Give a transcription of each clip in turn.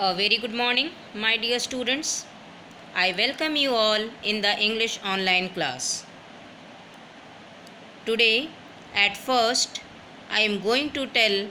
A very good morning, my dear students. I welcome you all in the English online class. Today, at first, I am going to tell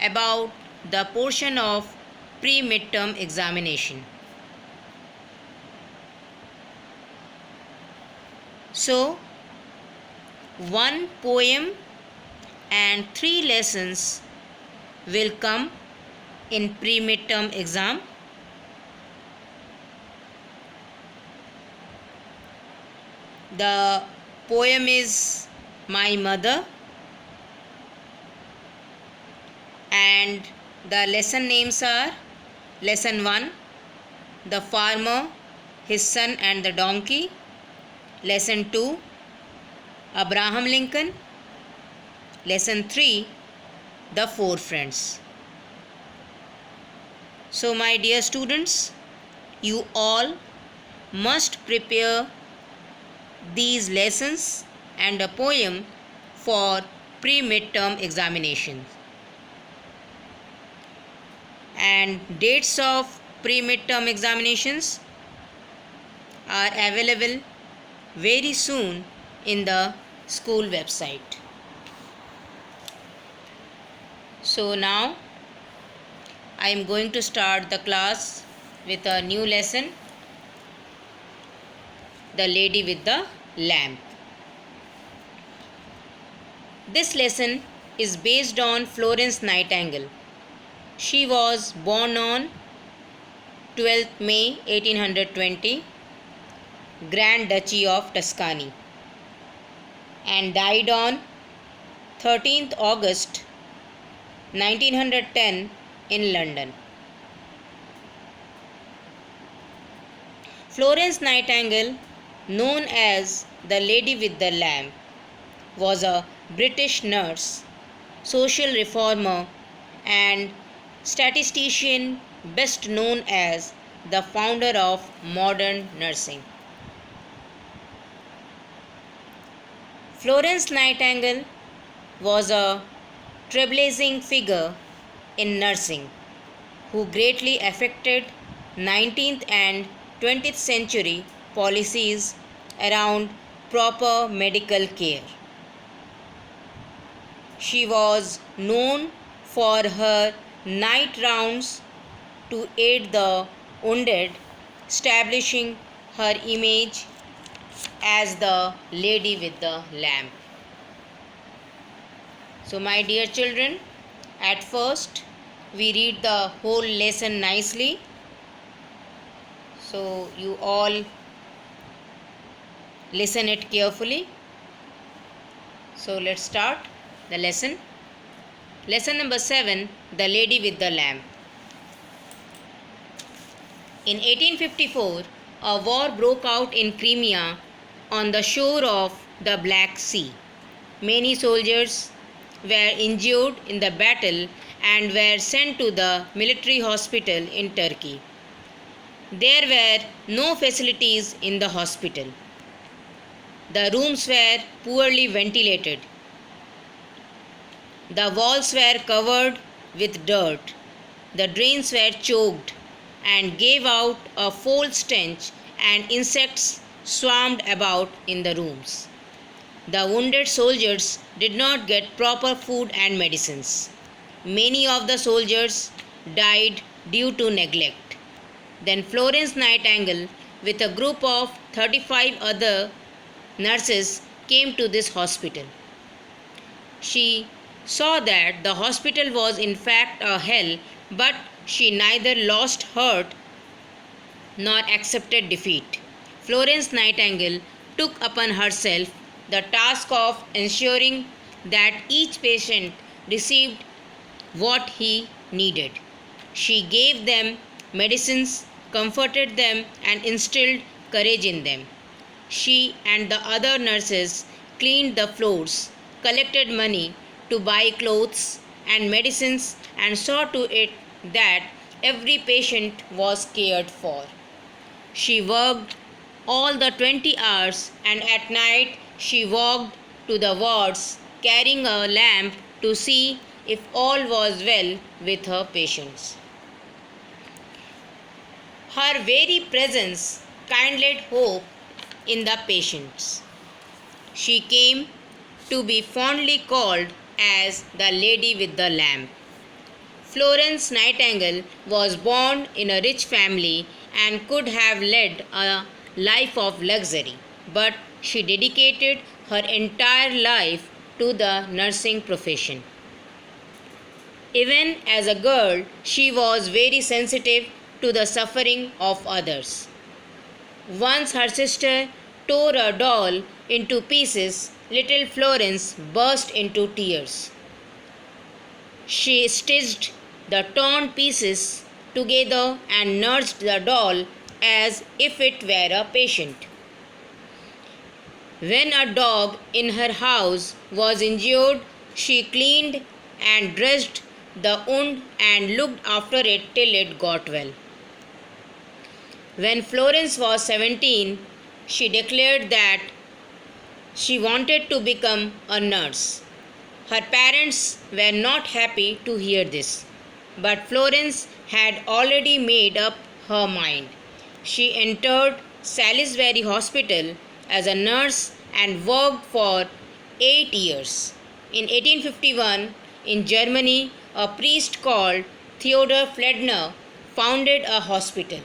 about the portion of pre-midterm examination. So, one poem and 3 lessons will come in pre-midterm exam. The poem is My Mother, and the lesson names are Lesson 1, The Farmer, His Son and the Donkey. Lesson 2, Abraham Lincoln. Lesson 3, The Four Friends. So my dear students, you all must prepare these lessons and a poem for pre-midterm examinations. And dates of pre-midterm examinations are available very soon in the school website. So now I am going to start the class with a new lesson, The Lady with the Lamp. This lesson is based on Florence Nightingale. She was born on 12th May 1820, Grand Duchy of Tuscany, and died on 13th August 1910 in London. Florence Nightingale, known as the Lady with the Lamp, was a British nurse, social reformer, and statistician best known as the founder of modern nursing. Florence Nightingale was a trailblazing figure in nursing who greatly affected 19th and 20th century policies around proper medical care. She was known for her night rounds to aid the wounded, establishing her image as the Lady with the Lamp. So my dear children, at first we read the whole lesson nicely. So you all listen it carefully. So let's start the lesson. Lesson number 7, The Lady with the Lamp. In 1854, a war broke out in Crimea on the shore of the Black Sea. Many soldiers were injured in the battle and were sent to the military hospital in Turkey. There were no facilities in the hospital. The rooms were poorly ventilated. The walls were covered with dirt. The drains were choked and gave out a foul stench, and insects swarmed about in the rooms. The wounded soldiers did not get proper food and medicines. Many of the soldiers died due to neglect. Then Florence Nightingale, with a group of 35 other nurses, came to this hospital. She saw that the hospital was in fact a hell, but she neither lost heart nor accepted defeat. Florence Nightingale took upon herself the task of ensuring that each patient received what he needed. She gave them medicines, comforted them, and instilled courage in them. She and the other nurses cleaned the floors, collected money to buy clothes and medicines, and saw to it that every patient was cared for. She worked all the 20 hours, and at night she walked to the wards carrying a lamp to see if all was well with her patients. Her very presence kindled hope in the patients. She came to be fondly called as the Lady with the Lamp. Florence Nightingale was born in a rich family and could have led a life of luxury, but she dedicated her entire life to the nursing profession. Even as a girl, she was very sensitive to the suffering of others. Once her sister tore a doll into pieces, little Florence burst into tears. She stitched the torn pieces together and nursed the doll as if it were a patient. When a dog in her house was injured, she cleaned and dressed the wound and looked after it till it got well. When Florence was 17, she declared that she wanted to become a nurse. Her parents were not happy to hear this, but Florence had already made up her mind. She entered Salisbury Hospital as a nurse and worked for 8 years. In 1851, in Germany, a priest called Theodor Fledner founded a hospital.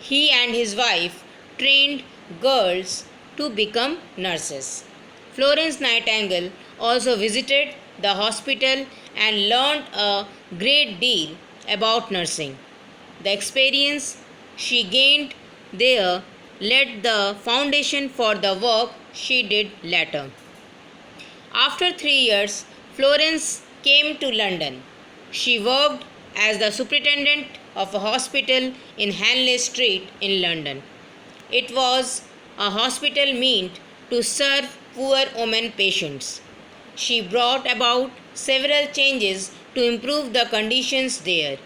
He and his wife trained girls to become nurses. Florence Nightingale also visited the hospital and learned a great deal about nursing. The experience she gained there laid the foundation for the work she did later. After 3 years, Florence came to London. She worked as the superintendent of a hospital in Hanley Street in London. It was a hospital meant to serve poor women patients. She brought about several changes to improve the conditions there.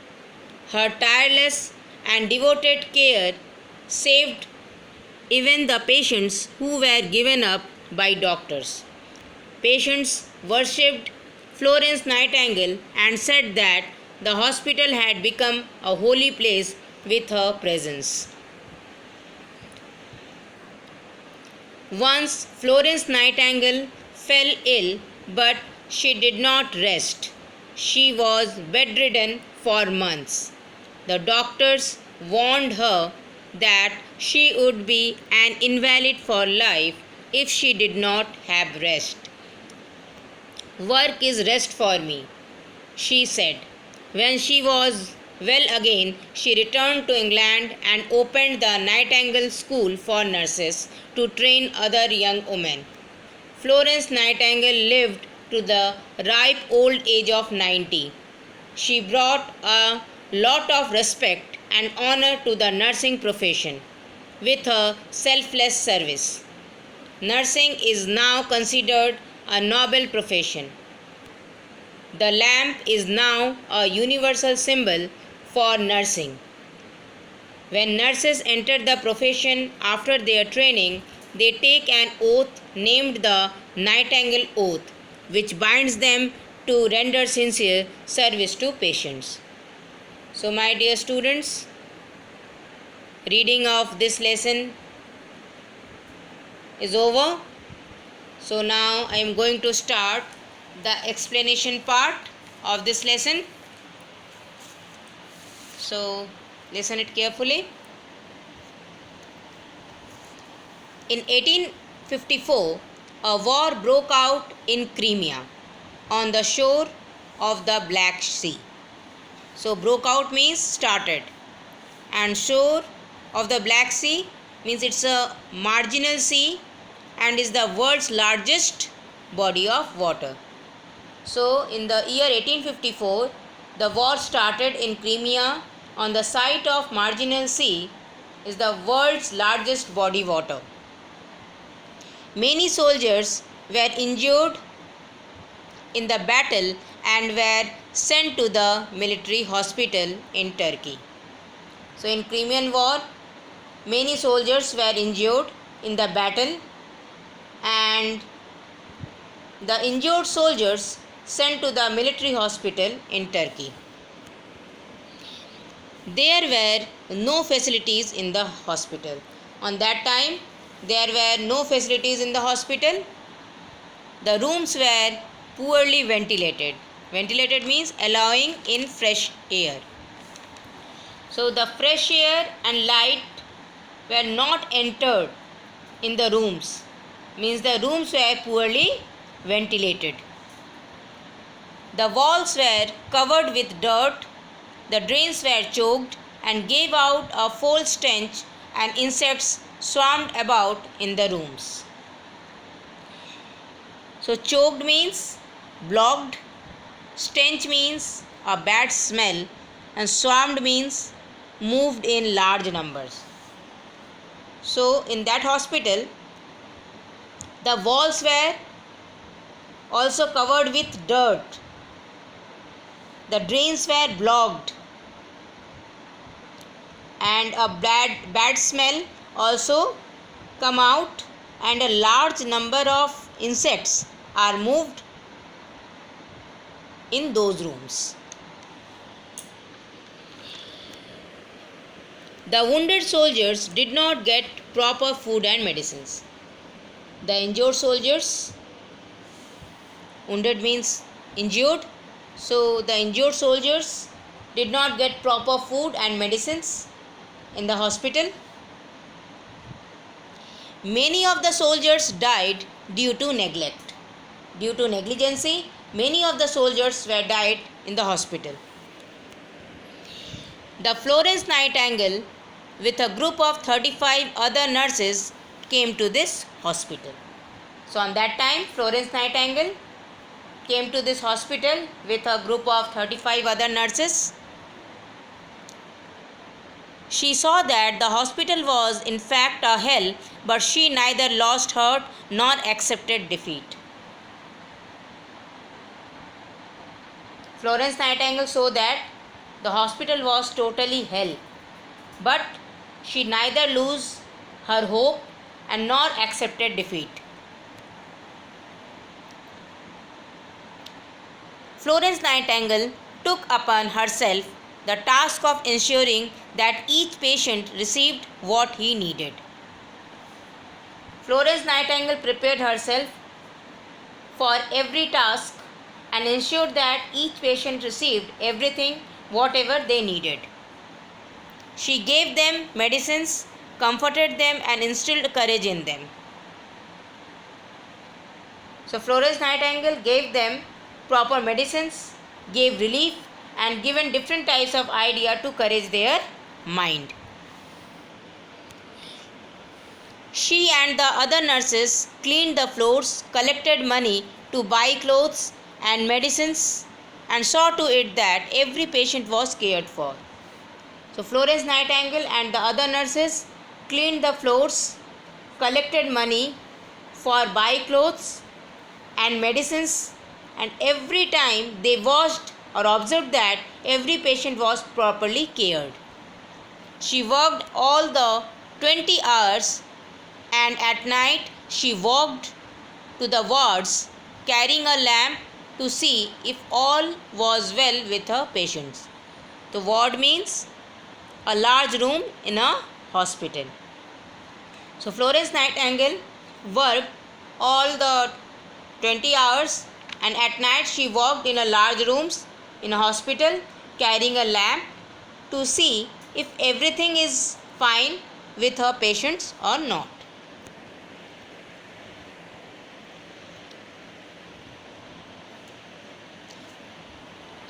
Her tireless and devoted care saved even the patients who were given up by doctors. Patients worshipped Florence Nightingale and said that the hospital had become a holy place with her presence. Once Florence Nightingale fell ill, but she did not rest. She was bedridden for months. The doctors warned her that she would be an invalid for life if she did not have rest. "Work is rest for me," she said. When she was well again, she returned to England and opened the Nightingale School for Nurses to train other young women. Florence Nightingale lived to the ripe old age of 90. She brought a lot of respect and honor to the nursing profession with her selfless service. Nursing is now considered a noble profession. The lamp is now a universal symbol for nursing. When nurses enter the profession after their training, they take an oath named the Nightingale Oath, which binds them to render sincere service to patients. So, my dear students, reading of this lesson is over. So, now I am going to start the explanation part of this lesson. So, listen it carefully. In 1854, a war broke out in Crimea on the shore of the Black Sea. So, broke out means started, and shore of the Black Sea means it's a marginal sea and is the world's largest body of water. So, in the year 1854, the war started in Crimea on the site of marginal sea is the world's largest body water. Many soldiers were injured in the battle and were sent to the military hospital in Turkey. So, in Crimean War, many soldiers were injured in the battle and the injured soldiers sent to the military hospital in Turkey. There were no facilities in the hospital. On that time, there were no facilities in the hospital. The rooms were poorly ventilated. Ventilated means allowing in fresh air. So the fresh air and light were not entered in the rooms. Means the rooms were poorly ventilated. The walls were covered with dirt, the drains were choked and gave out a foul stench, and insects swarmed about in the rooms. So choked means blocked, stench means a bad smell, and swarmed means moved in large numbers. So in that hospital, the walls were also covered with dirt. The drains were blocked and a bad smell also come out, and a large number of insects are moved in those rooms. The wounded soldiers did not get proper food and medicines. The injured soldiers, wounded means injured, so the injured soldiers did not get proper food and medicines in the hospital. Many of the soldiers died due to neglect. Due to negligency, many of the soldiers were died in the hospital. The Florence Nightingale with a group of 35 other nurses came to this hospital. So on that time, Florence Nightingale came to this hospital with a group of 35 other nurses. She saw that the hospital was in fact a hell, but she neither lost heart nor accepted defeat. Florence Nightingale saw that the hospital was totally hell, but she neither lose her hope and nor accepted defeat. Florence Nightingale took upon herself the task of ensuring that each patient received what he needed. Florence Nightingale prepared herself for every task and ensured that each patient received everything, whatever they needed. She gave them medicines, comforted them, and instilled courage in them. So Florence Nightingale gave them proper medicines, gave relief, and given different types of idea to encourage their mind. She and the other nurses cleaned the floors, collected money to buy clothes and medicines, and saw to it that every patient was cared for. So Florence Nightingale and the other nurses cleaned the floors, collected money for buy clothes and medicines, and every time they watched or observed that every patient was properly cared. She worked all the 20 hours, and at night she walked to the wards carrying a lamp to see if all was well with her patients. The ward means a large room in a hospital. So Florence Nightingale worked all the 20 hours, and at night she walked in a large rooms in a hospital carrying a lamp to see if everything is fine with her patients or not.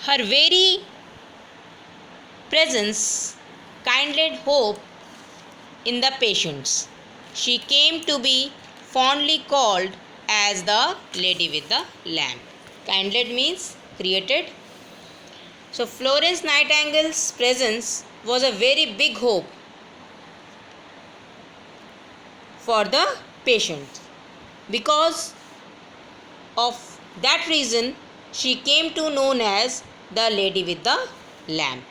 Her very presence kindled hope in the patients. She came to be fondly called as the lady with the lamp. Kindled means created. So Florence Nightingale's presence was a very big hope for the patient. Because of that reason, she came to known as the lady with the lamp.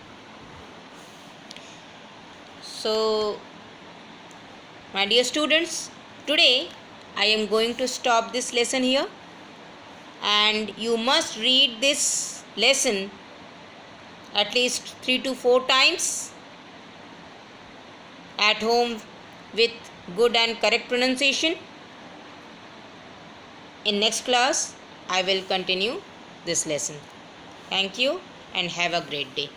So, my dear students, today I am going to stop this lesson here, and you must read this lesson at least 3 to 4 times at home with good and correct pronunciation. In next class, I will continue this lesson. Thank you and have a great day.